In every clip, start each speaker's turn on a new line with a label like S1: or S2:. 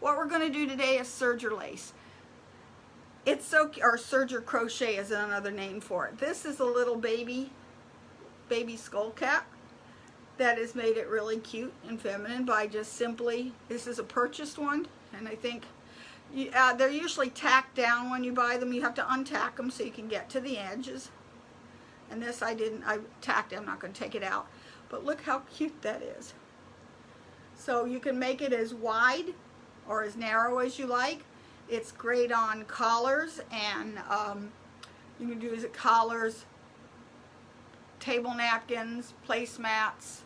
S1: What we're going to do today is serger lace. It's so, or serger crochet is another name for it. This is a little baby skull cap that has made it really cute and feminine by just simply, this is a purchased one, and I think they're usually tacked down when you buy them. You have to untack them so you can get to the edges. And this I tacked it, I'm not going to take it out. But look how cute that is. So you can make it as wide or as narrow as you like. It's great on collars, and you can do collars, table napkins, placemats,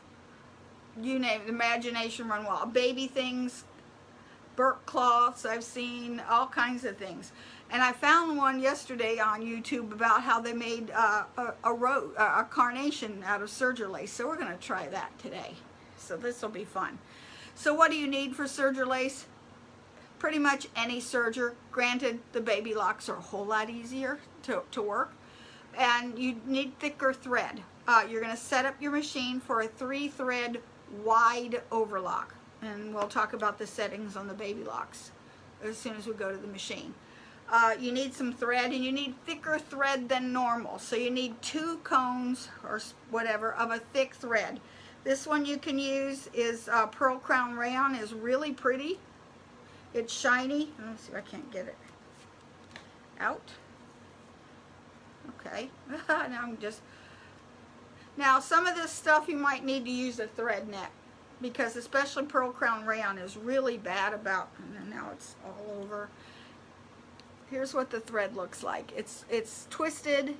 S1: you name it, imagination run wild. Baby things, burp cloths, I've seen all kinds of things. And I found one yesterday on YouTube about how they made a carnation out of serger lace. So we're going to try that today. So this will be fun. So what do you need for serger lace? Pretty much any serger. Granted, the Babylocks are a whole lot easier to work. And you need thicker thread. You're going to set up your machine for a 3-thread wide overlock. And we'll talk about the settings on the Babylocks as soon as we go to the machine. You need some thread, and you need thicker thread than normal. So you need 2 cones or whatever of a thick thread. This one you can use is Pearl Crown Rayon. Is really pretty. It's shiny. Let me see if I can't get it out. Okay. Now some of this stuff you might need to use a thread net, because especially Pearl Crown Rayon is really bad about, and now it's all over. Here's what the thread looks like. It's twisted,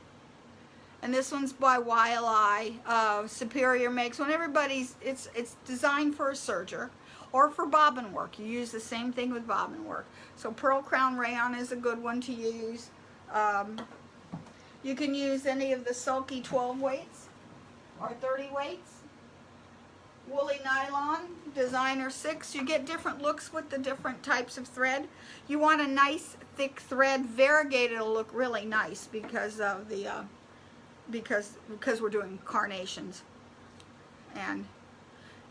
S1: and this one's by YLI. Superior makes one. It's designed for a serger or for bobbin work. You use the same thing with bobbin work. So Pearl Crown Rayon is a good one to use. You can use any of the sulky 12 weights or 30 weights. Woolly nylon, designer 6. You get different looks with the different types of thread. You want a nice thick thread. Variegated will look really nice because of the because we're doing carnations. And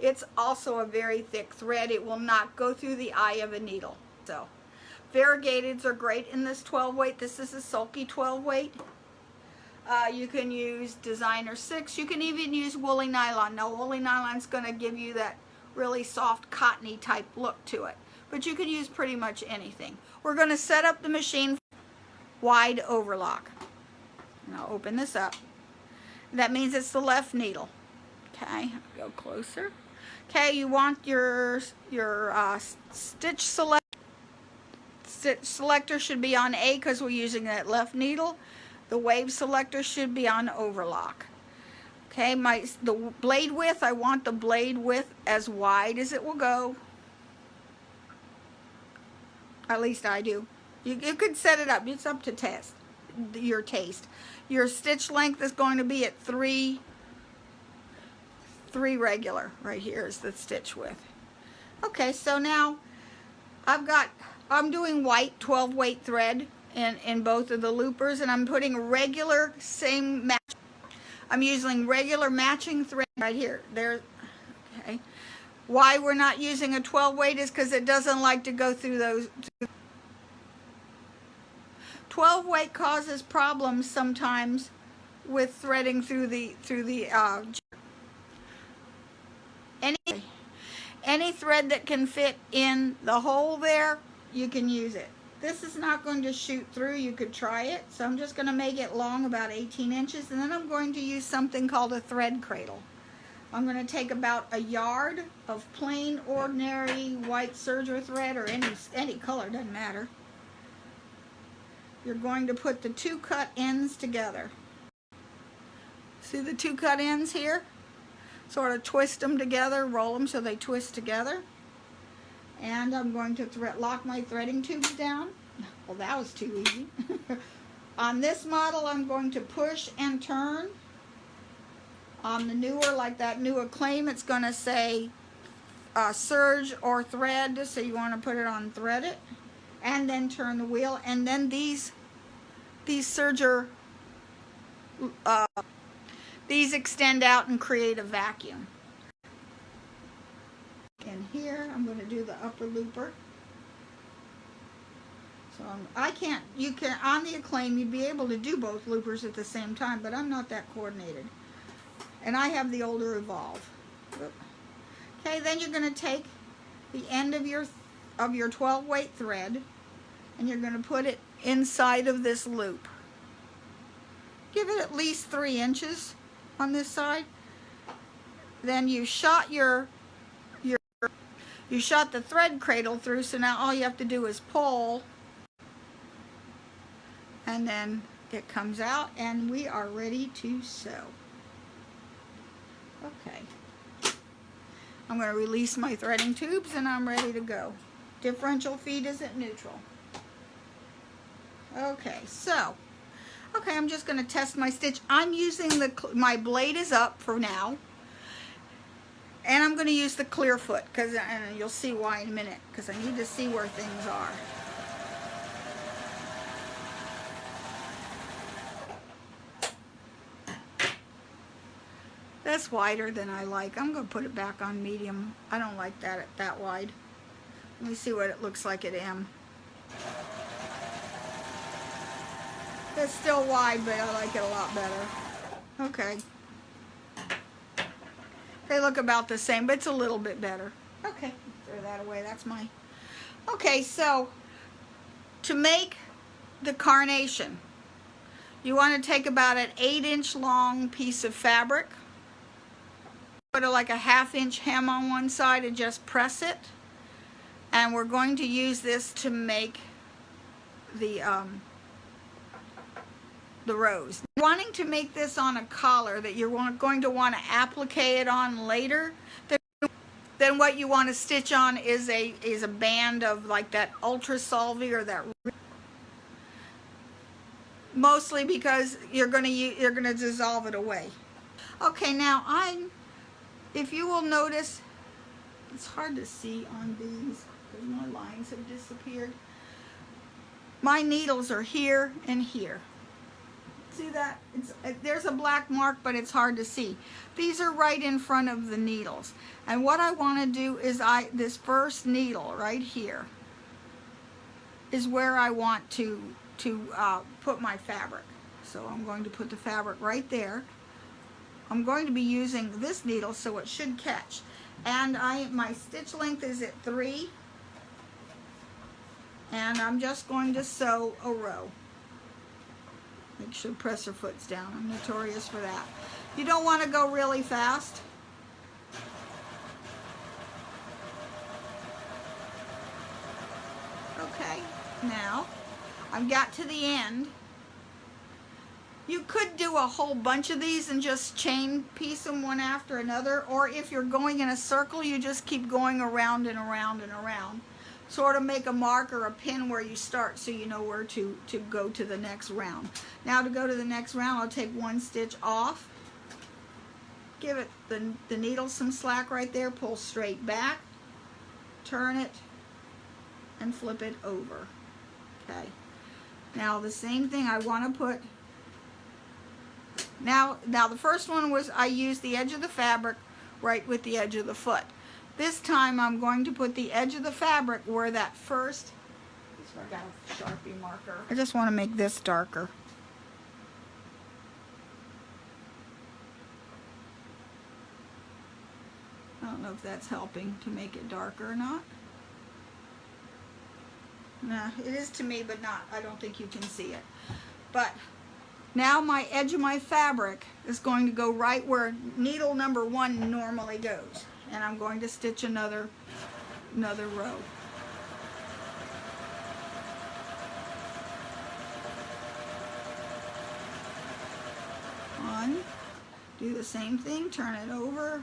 S1: it's also a very thick thread. It will not go through the eye of a needle. So variegateds are great in this 12 weight. This is a sulky 12 weight. You can use designer 6. You can even use woolly nylon. Now woolly nylon's going to give you that really soft cottony type look to it. But you can use pretty much anything. We're going to set up the machine wide overlock. Now open this up. That means it's the left needle. Okay, go closer. Okay, you want your stitch select. Stitch selector should be on A because we're using that left needle. The wave selector should be on overlock. Okay, the blade width, I want the blade width as wide as it will go. At least I do. You could set it up. It's up to your taste. Your stitch length is going to be at 3 regular. Right here is the stitch width. Okay, so now I'm doing white 12 weight thread in both of the loopers, and I'm putting regular same match. I'm using regular matching thread right here. There. Okay. Why we're not using a 12 weight is because it doesn't like to go through those. 12 weight causes problems sometimes with threading through the any thread that can fit in the hole there, you can use it. This is not going to shoot through. You could try it. So I'm just going to make it long, about 18 inches, and then I'm going to use something called a thread cradle. I'm going to take about a yard of plain, ordinary white serger thread, or any color, doesn't matter. You're going to put the 2 cut ends together. See the 2 cut ends here? Sort of twist them together, roll them so they twist together. And I'm going to lock my threading tubes down. Well, that was too easy. On this model, I'm going to push and turn. On the newer, like that new Acclaim, it's going to say surge or thread, so you want to put it on thread it. And then turn the wheel. And then these serger, these extend out and create a vacuum. In here, I'm going to do the upper looper. So I can't, you can, on the Acclaim, you'd be able to do both loopers at the same time, but I'm not that coordinated. And I have the older Evolve. Okay, then you're going to take the end of your 12 weight thread and you're going to put it inside of this loop. Give it at least 3 inches on this side. Then you shot you shot the thread cradle through, so now all you have to do is pull, and then it comes out and we are ready to sew. Okay. I'm going to release my threading tubes and I'm ready to go. Differential feed is at neutral. Okay, so, I'm just going to test my stitch. I'm using my blade is up for now. And I'm going to use the clear foot, and you'll see why in a minute, because I need to see where things are. That's wider than I like. I'm going to put it back on medium. I don't like that wide. Let me see what it looks like at M. It's still wide, but I like it a lot better. Okay. They look about the same, but it's a little bit better. Okay, throw that away. That's mine. Okay, so to make the carnation, you want to take about an 8-inch long piece of fabric, put like a 1/2 inch hem on one side and just press it. And we're going to use this to make the rose. Wanting to make this on a collar that you're going to want to applique it on later, then what you want to stitch on is a band of like that ultra solvy or that, mostly because you're going to dissolve it away. Okay, now if you will notice, it's hard to see on these because my lines have disappeared. My needles are here and here. See that? There's a black mark, but it's hard to see. These are right in front of the needles. And what I want to do is this first needle right here is where I want to put my fabric. So I'm going to put the fabric right there. I'm going to be using this needle, so it should catch. And my stitch length is at 3. And I'm just going to sew a row. Make sure presser foot's down. I'm notorious for that. You don't want to go really fast. Okay, now I've got to the end. You could do a whole bunch of these and just chain piece them one after another, or if you're going in a circle, you just keep going around and around and around. Sort of make a mark or a pin where you start so you know where to go to the next round. Now to go to the next round, I'll take 1 stitch off, give it the needle some slack right there, pull straight back, turn it, and flip it over. Okay. Now the same thing I want to put. Now the first one was I used the edge of the fabric right with the edge of the foot. This time I'm going to put the edge of the fabric where that first, so I got a Sharpie marker. I just want to make this darker. I don't know if that's helping to make it darker or not. Nah, it is to me, but not, I don't think you can see it. But now my edge of my fabric is going to go right where needle number 1 normally goes. And I'm going to stitch another row. One, do the same thing, turn it over,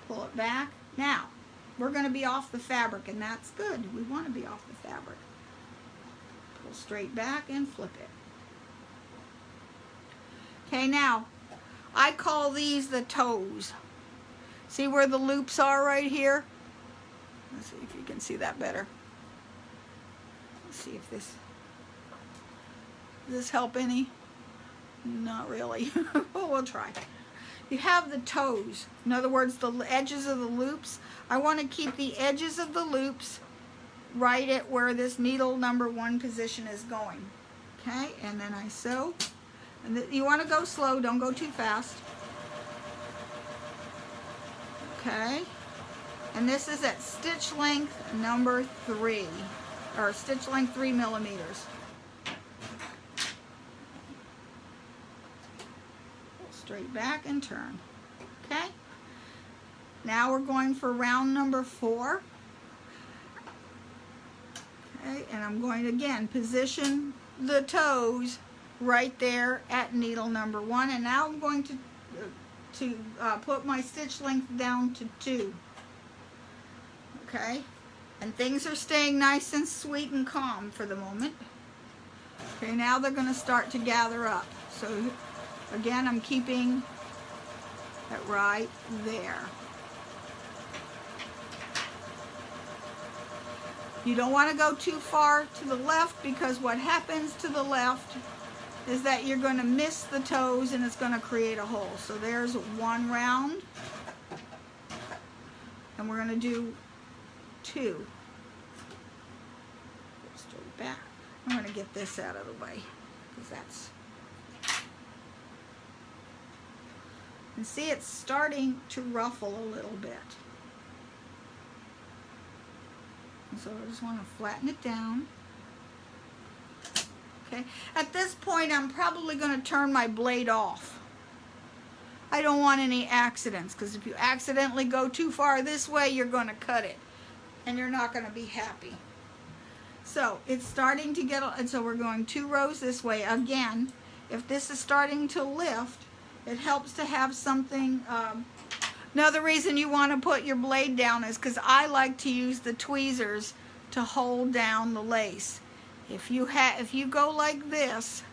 S1: pull it back. Now, we're going to be off the fabric, and that's good. We want to be off the fabric. Pull straight back and flip it. Okay, now, I call these the toes. See where the loops are right here? Let's see if you can see that better. Let's see if does this help any? Not really. Well, we'll try. You have the toes. In other words, the edges of the loops. I want to keep the edges of the loops right at where this needle number 1 position is going. Okay, and then I sew. And you want to go slow, don't go too fast. Okay, and this is at stitch length number 3, or stitch length 3 millimeters. Straight back and turn. Okay, now we're going for round number 4. Okay, and I'm going to again position the toes right there at needle number 1, and now I'm going to put my stitch length down to 2. Okay, and things are staying nice and sweet and calm for the moment. Okay, now they're going to start to gather up. So again, I'm keeping it right there. You don't want to go too far to the left, because what happens to the left is that you're going to miss the toes and it's going to create a hole. So there's 1 round, and we're going to do 2. Straight back. I'm going to get this out of the way, because that's, and see, it's starting to ruffle a little bit. And so I just want to flatten it down. Okay, at this point I'm probably going to turn my blade off. I don't want any accidents, because if you accidentally go too far this way, you're going to cut it and you're not going to be happy. So it's starting to get, and so we're going 2 rows this way. Again, if this is starting to lift, it helps to have something. Another reason you want to put your blade down is because I like to use the tweezers to hold down the lace. If you go like this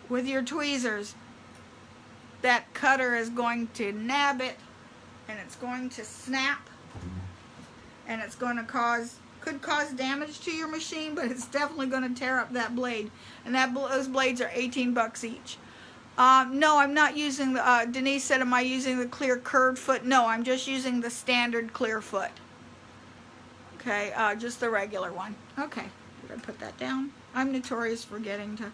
S1: with your tweezers, that cutter is going to nab it, and it's going to snap, and it's going to could cause damage to your machine, but it's definitely going to tear up that blade. And those blades are 18 bucks each. No, I'm not using the, Denise said, am I using the clear curved foot? No, I'm just using the standard clear foot. Okay, just the regular one. Okay, did I put that down? I'm notorious for forgetting to,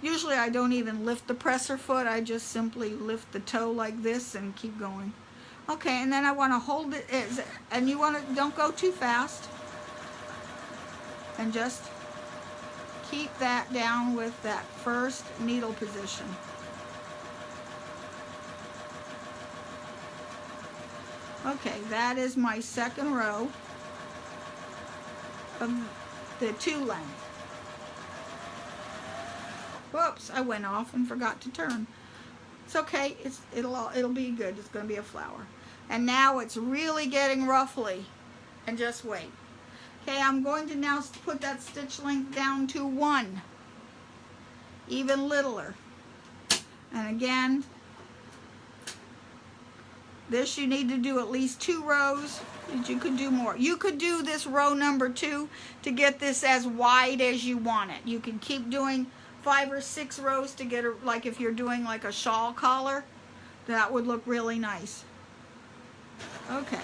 S1: usually I don't even lift the presser foot, I just simply lift the toe like this and keep going. Okay, and then I want to hold it, and you want to, don't go too fast, and just keep that down with that first needle position. Okay, that is my second row of the 2 length. Whoops, I went off and forgot to turn. It's okay, it'll be good. It's going to be a flower. And now it's really getting ruffly. And just wait. Okay, I'm going to now put that stitch length down to 1. Even littler. And again, this you need to do at least 2 rows. You could do more. You could do this row number 2 to get this as wide as you want it. You can keep doing 5 or 6 rows to get it, like if you're doing like a shawl collar, that would look really nice. Okay.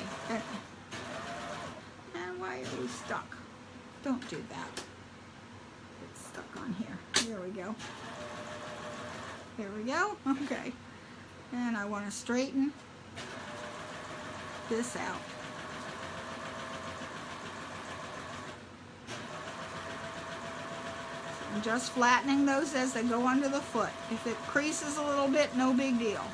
S1: And why are we stuck? Don't do that. It's stuck on here. There we go. There we go. Okay. And I want to straighten this out. I'm just flattening those as they go under the foot. If it creases a little bit, no big deal.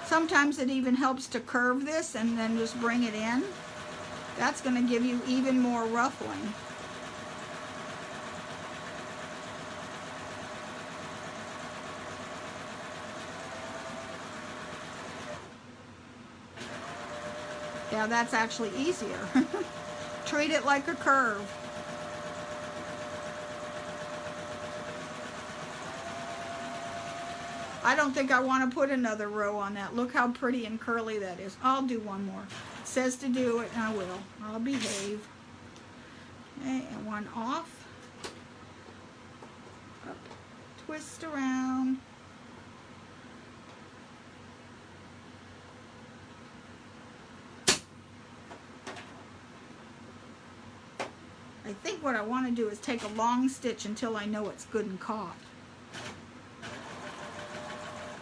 S1: Sometimes it even helps to curve this and then just bring it in. That's going to give you even more ruffling. Yeah, that's actually easier. Treat it like a curve. I don't think I want to put another row on that. Look how pretty and curly that is. I'll do one more. It says to do it, and I will. I'll behave. Okay, and one off. Up. Twist around. I think what I want to do is take a long stitch until I know it's good and caught.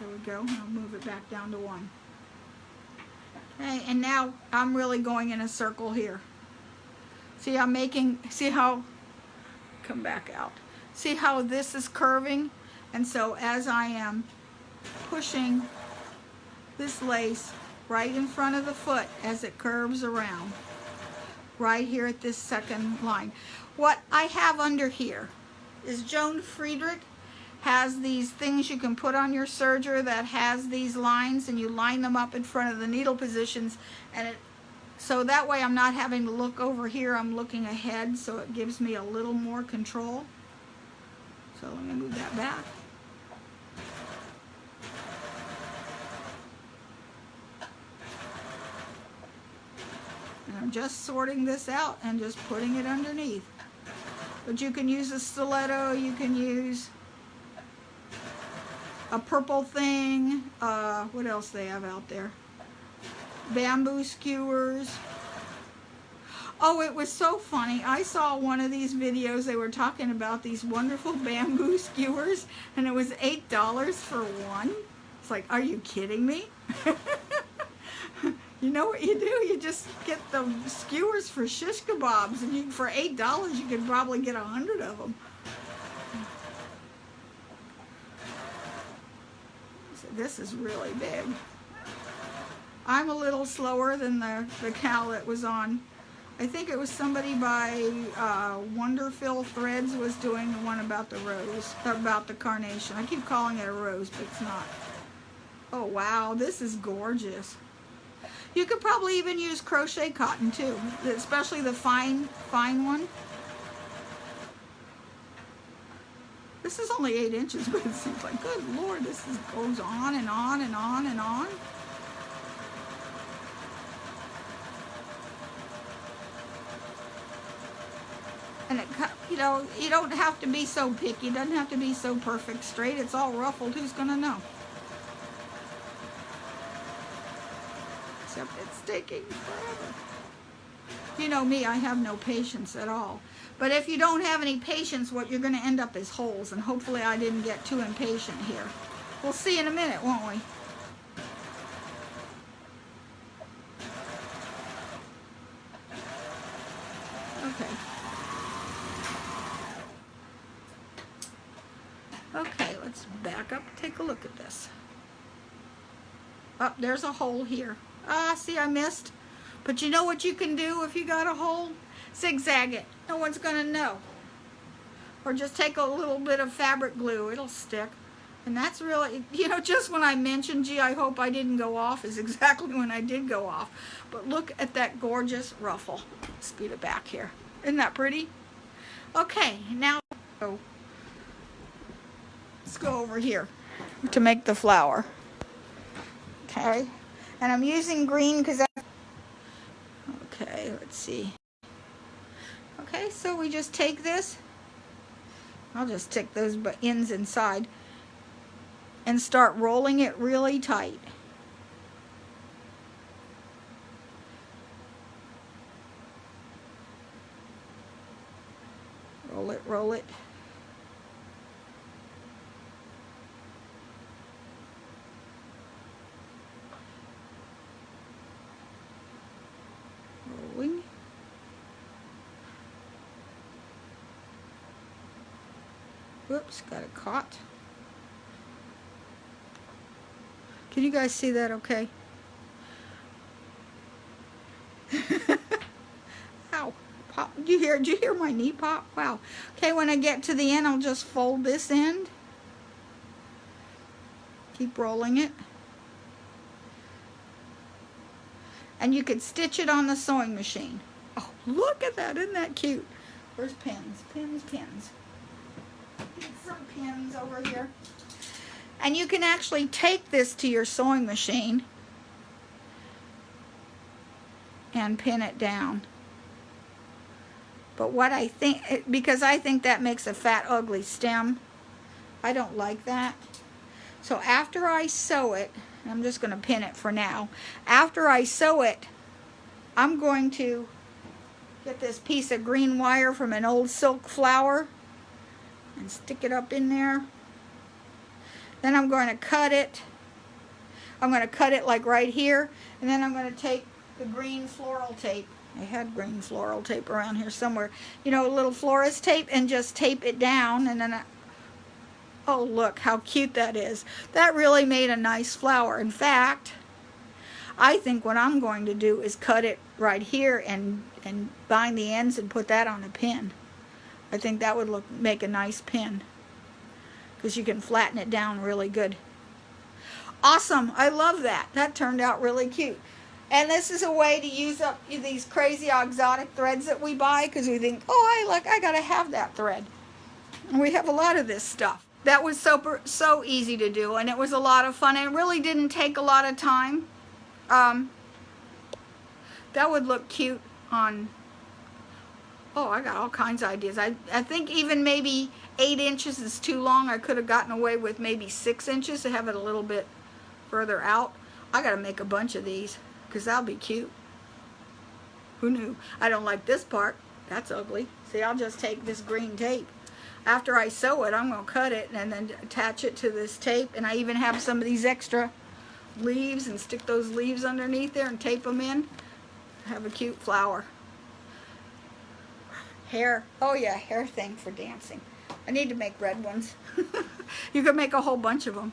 S1: There we go. I'll move it back down to 1. Okay, and now I'm really going in a circle here. See, I'm making, see how, come back out. See how this is curving? And so as I am pushing this lace right in front of the foot as it curves around, right here at this second line. What I have under here is Joan Friedrich has these things you can put on your serger that has these lines, and you line them up in front of the needle positions, and so that way I'm not having to look over here, I'm looking ahead, so it gives me a little more control. So let me move that back. And I'm just sorting this out and just putting it underneath. But you can use a stiletto, you can use a purple thing, what else they have out there? Bamboo skewers. Oh, it was so funny. I saw one of these videos, they were talking about these wonderful bamboo skewers, and it was $8 for one. It's like, are you kidding me? You know what you do? You just get the skewers for shish kebabs, and for $8 you could probably get 100 of them. So this is really big. I'm a little slower than the cow that was on. I think it was somebody by Wonderful Threads was doing the one about the rose, about the carnation. I keep calling it a rose, but it's not. Oh wow, this is gorgeous. You could probably even use crochet cotton too, especially the fine one. This is only 8 inches, but it seems like, good Lord, this goes on and on and on and on. And it, you know, you don't have to be so picky. It doesn't have to be so perfect straight. It's all ruffled. Who's gonna know? Except it's taking forever. You know me, I have no patience at all. But if you don't have any patience, what you're gonna end up is holes. And hopefully I didn't get too impatient here. We'll see in a minute, won't we? Okay. Okay, let's back up, take a look at this. Oh, there's a hole here. Ah, see, I missed. But you know what you can do if you got a hole? Zigzag it. No one's gonna know. Or just take a little bit of fabric glue. It'll stick. And that's really, you know, just when I mentioned, gee, I hope I didn't go off, is exactly when I did go off. But look at that gorgeous ruffle. Speed it back here. Isn't that pretty? Okay, now let's go over here to make the flower. Okay, and I'm using green because okay, let's see. Okay, so we just take this. I'll just stick those ends inside and start rolling it really tight. Roll it, roll it. Rolling. Whoops, got it caught. Can you guys see that okay? Ow. Pop. Did you hear my knee pop? Wow. Okay, when I get to the end, I'll just fold this end. Keep rolling it. And you could stitch it on the sewing machine. Oh, look at that. Isn't that cute? Where's pins? Pins, pins. Get some pins over here. And you can actually take this to your sewing machine and pin it down. But what I think, because I think that makes a fat, ugly stem, I don't like that. So after I sew it, I'm just going to pin it for now. After I sew it, I'm going to Get this piece of green wire from an old silk flower and stick it up in there. Then I'm going to cut it. I'm going to cut it like right here, and then I'm going to take the green floral tape. I had green floral tape around here somewhere. You know, a little florist tape, and just tape it down, and then oh, look how cute that is. That really made a nice flower. In fact, I think what I'm going to do is cut it right here and bind the ends and put that on a pin. I think that would make a nice pin, because you can flatten it down really good. Awesome, I love that. That turned out really cute. And this is a way to use up these crazy exotic threads that we buy, because we think, oh, I gotta have that thread. And we have a lot of this stuff. That was so easy to do, and it was a lot of fun. It really didn't take a lot of time. That would look cute on, oh, I got all kinds of ideas. I think even maybe 8 inches is too long. I could have gotten away with maybe 6 inches to have it a little bit further out. I got to make a bunch of these, because that'll be cute. Who knew? I don't like this part. That's ugly. See, I'll just take this green tape. After I sew it, I'm going to cut it and then attach it to this tape. And I even have some of these extra leaves, and stick those leaves underneath there and tape them in. Have a cute flower. Hair. Oh yeah, hair thing for dancing. I need to make red ones. You could make a whole bunch of them.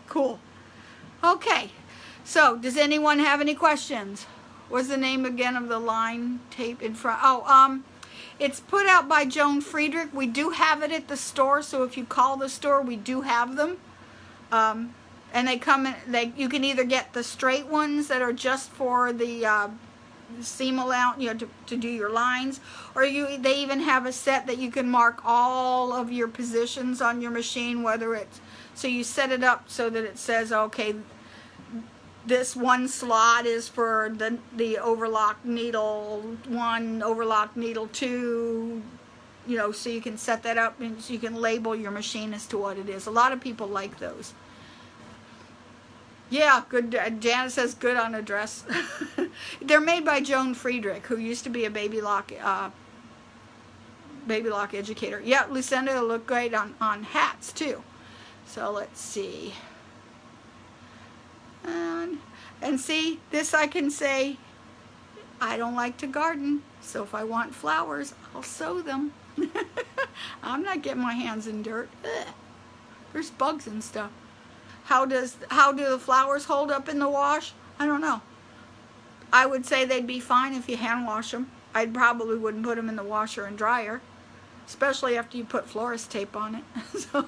S1: Cool. Okay. So, does anyone have any questions? What's the name again of the line tape in front? Oh, it's put out by Joan Friedrich. We do have it at the store, so if you call the store, we do have them. And they come in, you can either get the straight ones that are just for the seam allowance, you know, to do your lines, or they even have a set that you can mark all of your positions on your machine, whether it's, so you set it up so that it says, okay, this one slot is for the overlock needle 1, overlock needle 2, you know, so you can set that up and so you can label your machine as to what it is. A lot of people like those. Yeah, good. Janet says good on a dress. They're made by Joan Friedrich, who used to be a Babylock educator. Yeah, Lucinda will look great on hats too. So let's see. And see, this I can say, I don't like to garden, so if I want flowers, I'll sow them. I'm not getting my hands in dirt. Ugh. There's bugs and stuff. How do the flowers hold up in the wash? I don't know. I would say they'd be fine if you hand wash them. I probably wouldn't put them in the washer and dryer, especially after you put florist tape on it. So,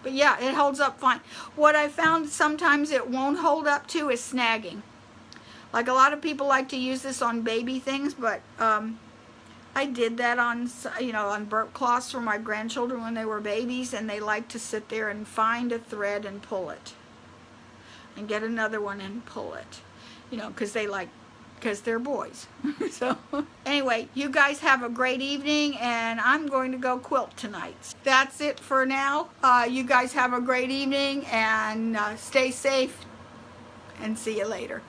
S1: but yeah, it holds up fine. What I found sometimes it won't hold up to is snagging. Like a lot of people like to use this on baby things, but I did that on, you know, on burp cloths for my grandchildren when they were babies, and they like to sit there and find a thread and pull it. And get another one and pull it. You know, because they're boys. So, anyway, you guys have a great evening, and I'm going to go quilt tonight. That's it for now. You guys have a great evening, and stay safe, and see you later.